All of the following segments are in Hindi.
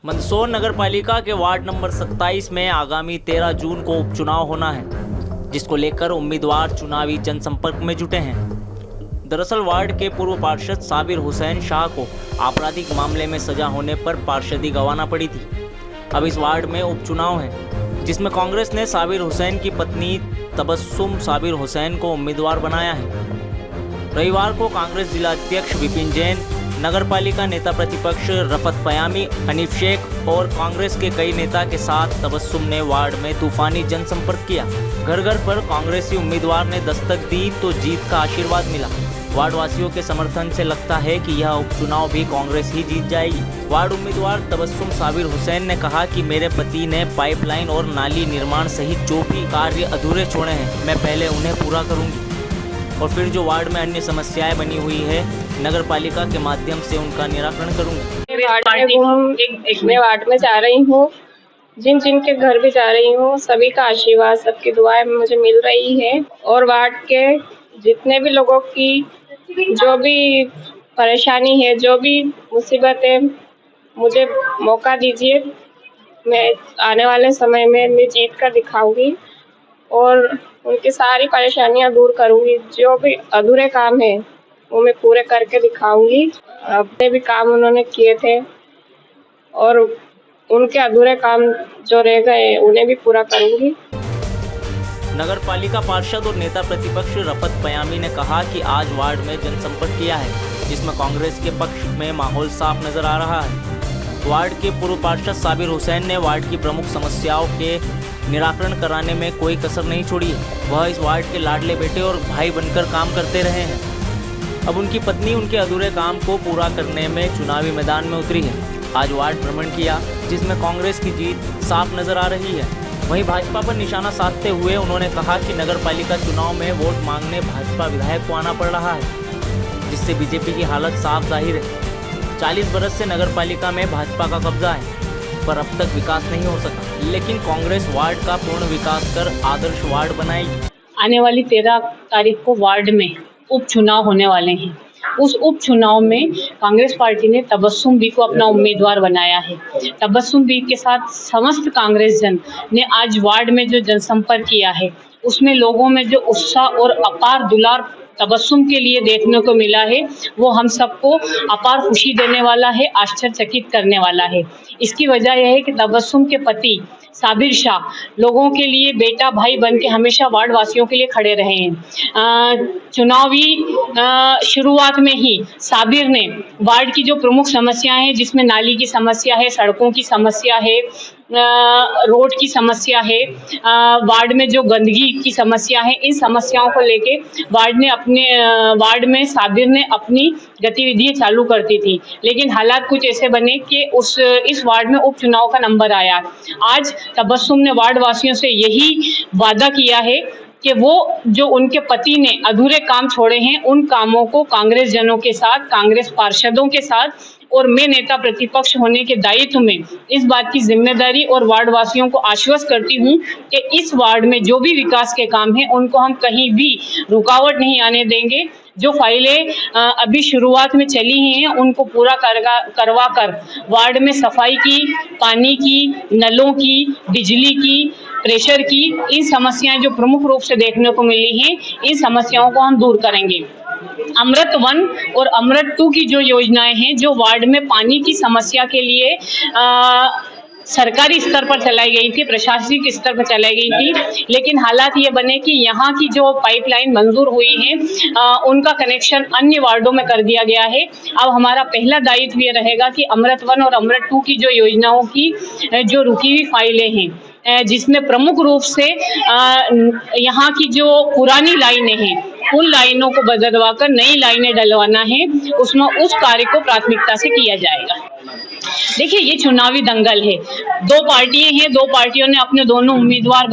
मंदसौर नगर पालिका के वार्ड नंबर 27 में आगामी 13 जून को उपचुनाव होना है, जिसको लेकर उम्मीदवार चुनावी जनसंपर्क में जुटे हैं। दरअसल वार्ड के पूर्व पार्षद साबिर हुसैन शाह को आपराधिक मामले में सजा होने पर पार्षदी गंवाना पड़ी थी। अब इस वार्ड में उपचुनाव है, जिसमें कांग्रेस ने साबिर हुसैन की पत्नी तबस्सुम साबिर हुसैन को उम्मीदवार बनाया है। रविवार को कांग्रेस जिला अध्यक्ष विपिन जैन, नगरपालिका नेता प्रतिपक्ष रफत पयामी, हनीफ शेख और कांग्रेस के कई नेता के साथ तबस्सुम ने वार्ड में तूफानी जनसंपर्क किया। घर घर पर कांग्रेसी उम्मीदवार ने दस्तक दी तो जीत का आशीर्वाद मिला। वार्ड वासियों के समर्थन से लगता है कि यह उपचुनाव भी कांग्रेस ही जीत जाएगी। वार्ड उम्मीदवार तबस्सुम साबिर हुसैन ने कहा कि मेरे पति ने पाइपलाइन और नाली निर्माण सहित जो भी कार्य अधूरे छोड़े हैं, मैं पहले उन्हें पूरा करूंगी और फिर जो वार्ड में अन्य समस्याएं बनी हुई है, नगर पालिका के माध्यम से उनका निराकरण करूंगी। मैं वार्ड में जा रही हूँ, जिन जिन के घर भी जा रही हूँ, सभी का आशीर्वाद, सबकी दुआएं मुझे मिल रही है। और वार्ड के जितने भी लोगों की जो भी परेशानी है, जो भी मुसीबत है, मुझे मौका दीजिए। मैं आने वाले समय में मैं जीत कर दिखाऊंगी और उनकी सारी परेशानियां दूर करूंगी। जो भी अधूरे काम है वो मैं पूरे करके दिखाऊंगी। अपने भी काम उन्होंने किए थे और उनके अधूरे काम जो रह गए उन्हें भी पूरा करूंगी। नगर पालिका पार्षद और नेता प्रतिपक्ष रफत पयामी ने कहा कि आज वार्ड में जनसंपर्क किया है, जिसमें कांग्रेस के पक्ष में माहौल साफ नजर आ रहा है। वार्ड के पूर्व पार्षद साबिर हुसैन ने वार्ड की प्रमुख समस्याओं के निराकरण कराने में कोई कसर नहीं छोड़ी है। वह इस वार्ड के लाडले बेटे और भाई बनकर काम करते रहे हैं। अब उनकी पत्नी उनके अधूरे काम को पूरा करने में चुनावी मैदान में उतरी है। आज वार्ड भ्रमण किया, जिसमें कांग्रेस की जीत साफ नजर आ रही है। वहीं भाजपा पर निशाना साधते हुए उन्होंने कहा कि नगर पालिका चुनाव में वोट मांगने भाजपा विधायक को आना पड़ रहा है, जिससे बीजेपी की हालत साफ जाहिर है। 40 बरस से नगर पालिका में भाजपा का कब्जा है, पर अब तक विकास नहीं हो सका। लेकिन कांग्रेस वार्ड का पूर्ण विकास कर आदर्श वार्ड बनाएगी। आने वाली 13 तारीख को वार्ड में उपचुनाव होने वाले हैं। उस उपचुनाव में कांग्रेस पार्टी ने तबस्सुम बी को अपना उम्मीदवार बनाया है। तबस्सुम बी के साथ समस्त कांग्रेस जन ने आज वार्ड में जो जनसंपर्क किया है, उसमें लोगों में जो उत्साह और अपार दुलार तबस्सुम के लिए देखने को मिला है, वो हम सबको अपार खुशी देने वाला है, आश्चर्यचकित करने वाला है। इसकी वजह यह है कि तबस्सुम के पति साबिर शाह लोगों के लिए बेटा भाई बन के हमेशा वार्ड वासियों के लिए खड़े रहे हैं। चुनावी शुरुआत में ही साबिर ने वार्ड की जो प्रमुख समस्याएं हैं, जिसमें नाली की समस्या है, सड़कों की समस्या है, रोड की समस्या है, वार्ड में जो गंदगी की समस्या है, इन समस्याओं को लेके वार्ड में साबिर ने अपनी गतिविधियां चालू करती थी। लेकिन हालात कुछ ऐसे बने कि इस वार्ड में उपचुनाव का नंबर आया। आज तबस्सुम ने वार्ड वासियों से यही वादा किया है कि वो जो उनके पति ने अधूरे काम छोड़े हैं, उन कामों को कांग्रेस जनों के साथ, कांग्रेस पार्षदों के साथ और मैं नेता प्रतिपक्ष होने के दायित्व में इस बात की जिम्मेदारी और वार्ड वासियों को आश्वस्त करती हूं कि इस वार्ड में जो भी विकास के काम हैं, उनको हम कहीं भी रुकावट नहीं आने देंगे। जो फाइलें अभी शुरुआत में चली हैं, उनको पूरा करवा कर वार्ड में सफाई की, पानी की, नलों की, बिजली की, प्रेशर की, इन समस्याएं जो प्रमुख रूप से देखने को मिली हैं, इन समस्याओं को हम दूर करेंगे। अमृत 1 और अमृत 2 की जो योजनाएं हैं, जो वार्ड में पानी की समस्या के लिए सरकारी स्तर पर चलाई गई थी, प्रशासनिक स्तर पर चलाई गई थी, लेकिन हालात ये बने कि यहाँ की जो पाइपलाइन मंजूर हुई है, उनका कनेक्शन अन्य वार्डों में कर दिया गया है। अब हमारा पहला दायित्व ये रहेगा कि अमृत 1 और अमृत 2 की जो योजनाओं की जो रुकी हुई फाइलें हैं, जिसमें प्रमुख रूप से यहाँ की जो पुरानी लाइनें हैं, उन लाइनों को बदलवा कर नई लाइनें डलवाना है, उसमें उस कार्य को प्राथमिकता से किया जाएगा। देखिए, ये चुनावी दंगल है। 2 पार्टियां हैं, 2 पार्टियों ने अपने दोनों उम्मीदवार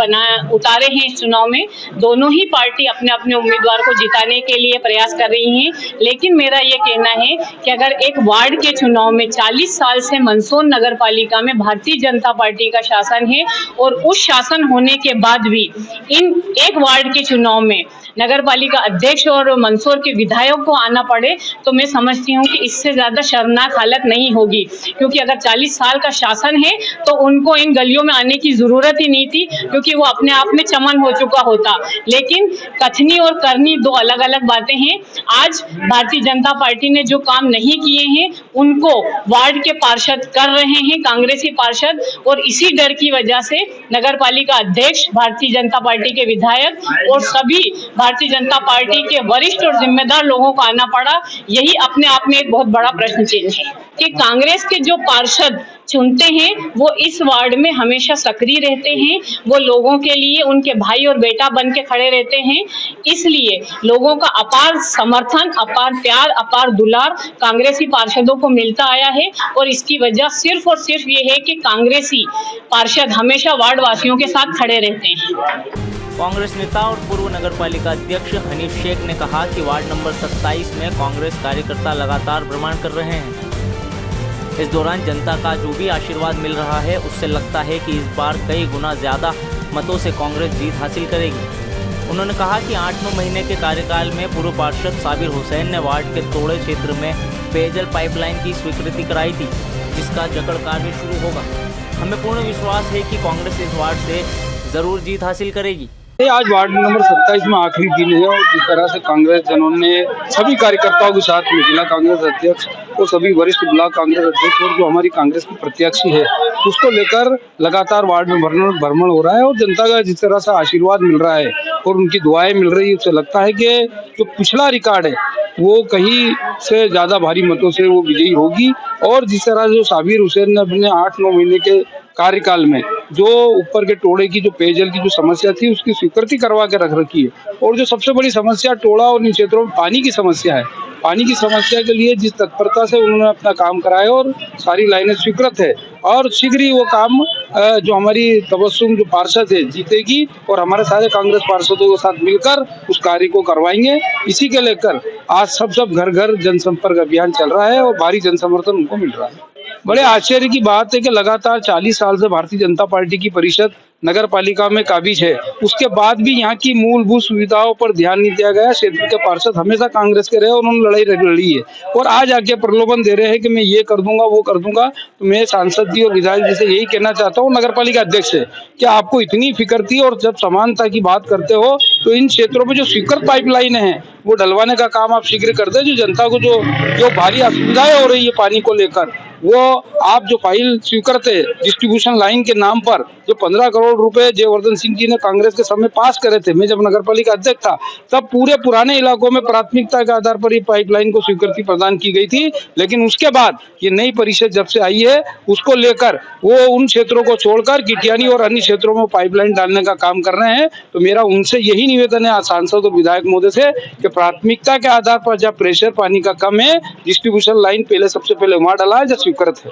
उतारे हैं इस चुनाव में। दोनों ही पार्टी अपने अपने उम्मीदवार को जिताने के लिए प्रयास कर रही हैं। लेकिन मेरा ये कहना है कि अगर एक वार्ड के चुनाव में 40 साल से मंदसौर नगर पालिका में भारतीय जनता पार्टी का शासन है और उस शासन होने के बाद भी इन एक वार्ड के चुनाव में नगर पालिका अध्यक्ष और मंदसौर के विधायक को आना पड़े तो मैं समझती हूँ कि इससे ज्यादा शर्मनाक हालत नहीं होगी, क्योंकि अगर 40 साल का शासन है तो उनको इन गलियों में आने की जरूरत ही नहीं थी, क्योंकि वो अपने आप में चमन हो चुका होता। लेकिन कथनी और करनी दो अलग अलग बातें हैं। आज भारतीय जनता पार्टी ने जो काम नहीं किए हैं उनको वार्ड के पार्षद कर रहे हैं, कांग्रेसी पार्षद, और इसी डर की वजह से नगर पालिका अध्यक्ष, भारतीय जनता पार्टी के विधायक और सभी भारतीय जनता पार्टी के वरिष्ठ और जिम्मेदार लोगों को आना पड़ा। यही अपने आप में एक बहुत बड़ा प्रश्न चिन्ह है कि कांग्रेस के जो पार्षद चुनते हैं वो इस वार्ड में हमेशा सक्रिय रहते हैं, वो लोगों के लिए उनके भाई और बेटा बन के खड़े रहते हैं। इसलिए लोगों का अपार समर्थन, अपार प्यार, अपार दुलार कांग्रेसी पार्षदों को मिलता आया है, और इसकी वजह सिर्फ और सिर्फ ये है कि कांग्रेसी पार्षद हमेशा वार्ड वासियों के साथ खड़े रहते हैं। कांग्रेस नेता और पूर्व नगर पालिका अध्यक्ष हनीफ शेख ने कहा कि वार्ड नंबर 27 में कांग्रेस कार्यकर्ता लगातार भ्रमण कर रहे हैं। इस दौरान जनता का जो भी आशीर्वाद मिल रहा है उससे लगता है कि इस बार कई गुना ज़्यादा मतों से कांग्रेस जीत हासिल करेगी। उन्होंने कहा कि 8-9 महीने के कार्यकाल में पूर्व पार्षद साबिर हुसैन ने वार्ड के तोड़े क्षेत्र में पेयजल पाइपलाइन की स्वीकृति कराई थी, जिसका जकड़ कार्य शुरू होगा। हमें पूर्ण विश्वास है कि कांग्रेस इस वार्ड से ज़रूर जीत हासिल करेगी। आज वार्ड नंबर 27 में आखिरी दिन है और जिस तरह से कांग्रेस जनों ने सभी कार्यकर्ताओं के साथ में जिला कांग्रेस अध्यक्ष और सभी वरिष्ठ ब्लॉक कांग्रेस अध्यक्ष और जो हमारी कांग्रेस की प्रत्याशी है उसको लेकर लगातार वार्ड में भ्रमण हो रहा है, और जनता का जिस तरह से आशीर्वाद मिल रहा है और उनकी दुआएं मिल रही है, उससे लगता है कि जो पिछला रिकॉर्ड है वो कहीं से ज्यादा भारी मतों से वो विजयी होगी। और जिस तरह जो साबिर हुसैन ने अपने 8-9 महीने के कार्यकाल में जो ऊपर के टोड़े की जो पेयजल की जो समस्या थी उसकी स्वीकृति करवा के रख रखी है, और जो सबसे बड़ी समस्या टोड़ा और इन क्षेत्रों में पानी की समस्या है, पानी की समस्या के लिए जिस तत्परता से उन्होंने अपना काम कराया और सारी लाइनें स्वीकृत है, और शीघ्र ही वो काम जो हमारी तबस्सुम जो पार्षद है जीतेगी और हमारे सारे कांग्रेस पार्षदों के साथ मिलकर उस कार्य को करवाएंगे। इसी के लेकर आज सब घर घर जनसंपर्क अभियान चल रहा है और भारी जनसमर्थन उनको मिल रहा है। बड़े आश्चर्य की बात है कि लगातार 40 साल से भारतीय जनता पार्टी की परिषद नगर पालिका में काबिज है, उसके बाद भी यहाँ की मूलभूत सुविधाओं पर ध्यान नहीं दिया गया। क्षेत्र के पार्षद हमेशा कांग्रेस के रहे और उन्होंने लड़ाई लड़ी है, और आज आके प्रलोभन दे रहे हैं कि मैं ये कर दूंगा वो कर दूंगा। तो मैं सांसद जी और विधायक जी से यही कहना चाहता हूँ, नगर पालिका अध्यक्ष से, कि आपको इतनी फिक्र थी और जब समानता की बात करते हो तो इन क्षेत्रों में जो स्वीकृत पाइपलाइन है वो डलवाने का काम आप शीघ्र कर दे। जो जनता को जो भारी असुविधाएं हो रही है पानी को लेकर, वो आप जो फाइल स्वीकृत है डिस्ट्रीब्यूशन लाइन के नाम पर, जो 15 करोड़ रुपए जयवर्धन सिंह जी ने कांग्रेस के समय पास करे थे, मैं जब नगर पालिका अध्यक्ष था तब पूरे पुराने इलाकों में प्राथमिकता के आधार पर ये पाइपलाइन को स्वीकृति प्रदान की गई थी। लेकिन उसके बाद ये नई परिषद जब से आई है उसको लेकर वो उन क्षेत्रों को छोड़कर किटियानी और अन्य क्षेत्रों में पाइपलाइन डालने का काम कर रहे हैं। तो मेरा उनसे यही निवेदन है सांसद और विधायक महोदय से कि प्राथमिकता के आधार पर जब प्रेशर पानी का कम है, डिस्ट्रीब्यूशन लाइन पहले सबसे पहले वहां डाला है जब स्वीकृत है।